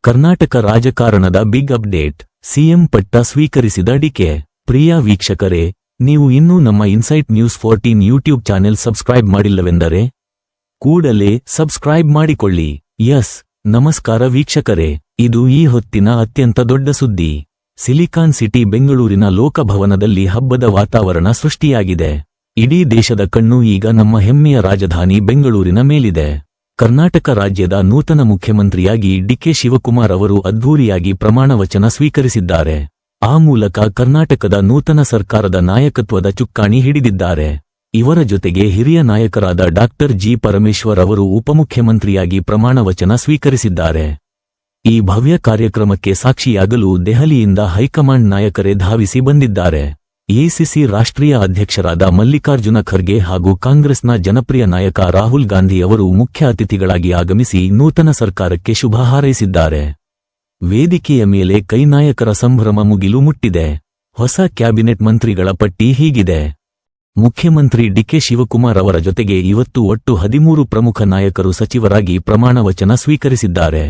ಕರ್ನಾಟಕ ರಾಜಕಾರಣದ big update. CM ಪಟ್ಟ ಸ್ವೀಕರಿಸಿದ ಡಿಕೆ. ಪ್ರಿಯ ವೀಕ್ಷಕರೇ, ನೀವು ಇನ್ನೂ ನಮ್ಮ insight news 14 YouTube channel subscribe ಮಾಡಿಲ್ಲವೆಂದರೆ ಕೂಡಲೇ ಸಬ್ಸ್ಕ್ರೈಬ್ ಮಾಡಿಕೊಳ್ಳಿ. ನಮಸ್ಕಾರ ವೀಕ್ಷಕರೇ, ಇದು ಈ ಹೊತ್ತಿನ ಅತ್ಯಂತ ದೊಡ್ಡ ಸುದ್ದಿ. ಸಿಲಿಕಾನ್ ಸಿಟಿ ಬೆಂಗಳೂರಿನ ಲೋಕಭವನದಲ್ಲಿ ಹಬ್ಬದ ವಾತಾವರಣ ಸೃಷ್ಟಿಯಾಗಿದೆ. ಇಡೀ ದೇಶದ ಕಣ್ಣು ಈಗ ನಮ್ಮ ಹೆಮ್ಮೆಯ ರಾಜಧಾನಿ ಬೆಂಗಳೂರಿನ ಮೇಲಿದೆ. ಕರ್ನಾಟಕ ರಾಜ್ಯದ ನೂತನ ಮುಖ್ಯಮಂತ್ರಿಯಾಗಿ ಡಿಕೆ ಶಿವಕುಮಾರ್ ಅವರು ಅದ್ಧೂರಿಯಾಗಿ ಪ್ರಮಾಣ ವಚನ ಸ್ವೀಕರಿಸಿದ್ದಾರೆ. ಆ ಮೂಲಕ ಕರ್ನಾಟಕದ ನೂತನ ಸರ್ಕಾರದ ನಾಯಕತ್ವದ ಚುಕ್ಕಾಣಿ ಹಿಡಿದಿದ್ದಾರೆ. ಇವರ ಜೊತೆಗೆ ಹಿರಿಯ ನಾಯಕರಾದ ಡಾಕ್ಟರ್ ಜಿ. ಪರಮೇಶ್ವರ್ ಅವರು ಉಪಮುಖ್ಯಮಂತ್ರಿಯಾಗಿ ಪ್ರಮಾಣ ವಚನ ಸ್ವೀಕರಿಸಿದ್ದಾರೆ. ಈ ಭವ್ಯ ಕಾರ್ಯಕ್ರಮಕ್ಕೆ ಸಾಕ್ಷಿಯಾಗಲು ದೆಹಲಿಯಿಂದ ಹೈಕಮಾಂಡ್ ನಾಯಕರೇ ಧಾವಿಸಿ ಬಂದಿದ್ದಾರೆ. ಎಐಸಿಸಿ ರಾಷ್ಟ್ರೀಯ ಅಧ್ಯಕ್ಷರಾದ ಮಲ್ಲಿಕಾರ್ಜುನ ಖರ್ಗೆ ಹಾಗೂ ಕಾಂಗ್ರೆಸ್ನ ಜನಪ್ರಿಯ ನಾಯಕ ರಾಹುಲ್ ಗಾಂಧಿ ಅವರು ಮುಖ್ಯ ಅತಿಥಿಗಳಾಗಿ ಆಗಮಿಸಿ ನೂತನ ಸರ್ಕಾರಕ್ಕೆ ಶುಭ ಹಾರೈಸಿದ್ದಾರೆ. ವೇದಿಕೆಯ ಮೇಲೆ ಕೈ ನಾಯಕರ ಸಂಭ್ರಮ ಮುಗಿಲು ಮುಟ್ಟಿದೆ. ಹೊಸ ಕ್ಯಾಬಿನೆಟ್ ಮಂತ್ರಿಗಳ ಪಟ್ಟಿ ಹೀಗಿದೆ. ಮುಖ್ಯಮಂತ್ರಿ ಡಿಕೆ ಶಿವಕುಮಾರ್ ಅವರ ಜೊತೆಗೆ ಇವತ್ತು ಒಟ್ಟು 13 ಪ್ರಮುಖ ನಾಯಕರು ಸಚಿವರಾಗಿ ಪ್ರಮಾಣ ವಚನ ಸ್ವೀಕರಿಸಿದ್ದಾರೆ.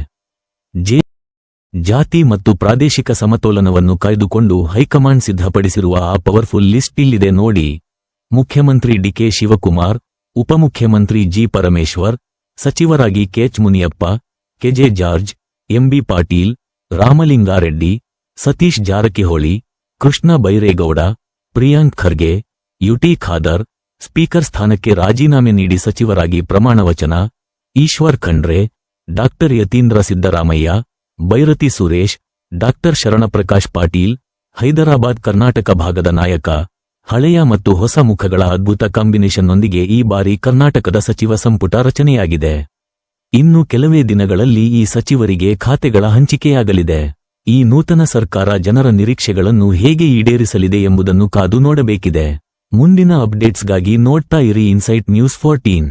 ಜಾತಿ ಮತ್ತು ಪ್ರಾದೇಶಿಕ ಸಮತೋಲನವನ್ನು ಕಾಯ್ದುಕೊಂಡು ಹೈಕಮಾಂಡ್ ಸಿದ್ಧಪಡಿಸಿರುವ ಆ ಪವರ್ಫುಲ್ ಲಿಸ್ಟ್ ಇಲ್ಲಿದೆ ನೋಡಿ. ಮುಖ್ಯಮಂತ್ರಿ ಡಿಕೆ ಶಿವಕುಮಾರ್, ಉಪಮುಖ್ಯಮಂತ್ರಿ ಜಿ. ಪರಮೇಶ್ವರ್, ಸಚಿವರಾಗಿ ಕೆಎಚ್ ಮುನಿಯಪ್ಪ, ಕೆಜೆ ಜಾರ್ಜ್, ಎಂಬಿ ಪಾಟೀಲ್, ರಾಮಲಿಂಗಾರೆಡ್ಡಿ, ಸತೀಶ್ ಜಾರಕಿಹೊಳಿ, ಕೃಷ್ಣ ಬೈರೇಗೌಡ, ಪ್ರಿಯಾಂಕ್ ಖರ್ಗೆ, ಯುಟಿ ಖಾದರ್. ಸ್ಪೀಕರ್ ಸ್ಥಾನಕ್ಕೆ ರಾಜೀನಾಮೆ ನೀಡಿ ಸಚಿವರಾಗಿ ಪ್ರಮಾಣ ವಚನ ಈಶ್ವರ್ ಖಂಡ್ರೆ, ಡಾಕ್ಟರ್ ಯತೀಂದ್ರ ಸಿದ್ದರಾಮಯ್ಯ, ಬೈರತಿ ಸುರೇಶ್, ಡಾಕ್ಟರ್ ಶರಣಪ್ರಕಾಶ್ ಪಾಟೀಲ್. ಹೈದರಾಬಾದ್ ಕರ್ನಾಟಕ ಭಾಗದ ನಾಯಕ. ಹಳೆಯ ಮತ್ತು ಹೊಸ ಮುಖಗಳ ಅದ್ಭುತ ಕಾಂಬಿನೇಷನ್ನೊಂದಿಗೆ ಈ ಬಾರಿ ಕರ್ನಾಟಕದ ಸಚಿವ ಸಂಪುಟ ರಚನೆಯಾಗಿದೆ. ಇನ್ನು ಕೆಲವೇ ದಿನಗಳಲ್ಲಿ ಈ ಸಚಿವರಿಗೆ ಖಾತೆಗಳ ಹಂಚಿಕೆಯಾಗಲಿದೆ. ಈ ನೂತನ ಸರ್ಕಾರ ಜನರ ನಿರೀಕ್ಷೆಗಳನ್ನು ಹೇಗೆ ಈಡೇರಿಸಲಿದೆ ಎಂಬುದನ್ನು ಕಾದು ನೋಡಬೇಕಿದೆ. ಮುಂದಿನ ಅಪ್ಡೇಟ್ಸ್ಗಾಗಿ ನೋಡ್ತಾ ಇರಿ ಇನ್ಸೈಟ್ ನ್ಯೂಸ್ 14.